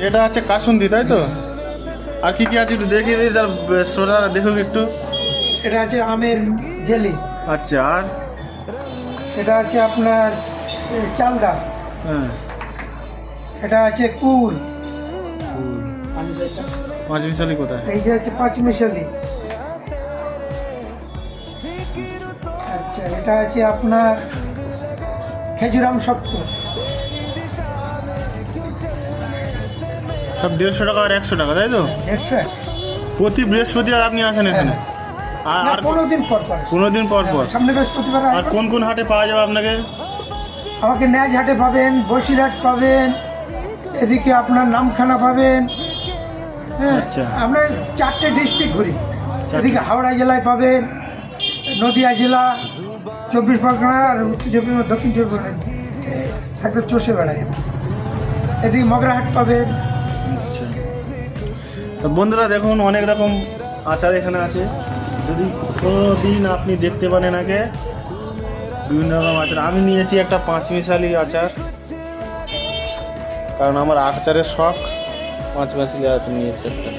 এটা আছে কাসুন্দি, তাই তো? আর কি কি আছে একটু দেখিয়ে দিই, তার শ্রোতারা দেখুক একটু। এটা আছে আমের জেলি। আচ্ছা, আর? এটা আছে আপনার চালদা। হ্যাঁ, এটা আছে কুল। পাঁচ মিশালি কোথায়? এই যে আছে পাঁচমিশালি। আচ্ছা, এটা আছে আপনার খেজুরাম শক্ত। সব 150 টাকা আর 100 টাকা, তাই তো? 150। প্রতি বৃহস্পতিবার আপনি আসেন এখানে? আর না, আর 15 দিন পর পর। 15 দিন পর পর? সামনে বৃহস্পতিবার আর আসবেন। কোন কোন হাটে পাওয়া যাবে আপনাকে? আমাকে ন্যাজ হাটে পাবেন, বসিরহাট পাবেন, এদিকে আপনার নামখানা পাবেন। হ্যাঁ, আচ্ছা। আমরা 4টে ডিস্ট্রিক্ট ঘুরি। 4টে। এদিকে হাওড়া জেলায় পাবেন, নদিয়া জেলা, 24 পরগনা আর উত্তর চব্বিশ পরগনা, দক্ষিণ চব্বিশ পরগনা একদম চষে বেড়ায়। এদিকে মগরাহাট পাবেন। আচ্ছা, তো বন্ধুরা দেখুন, অনেক রকম আচার এখানে আছে। যদি কোনো দিন আপনি দেখতে পারেন আগে, বিভিন্ন রকম আচার। আমি নিয়েছি একটা পাঁচমিশালি আচার, কারণ আমার আচারের শখ। পাঁচমিশালি আচার নিয়েছি একটা।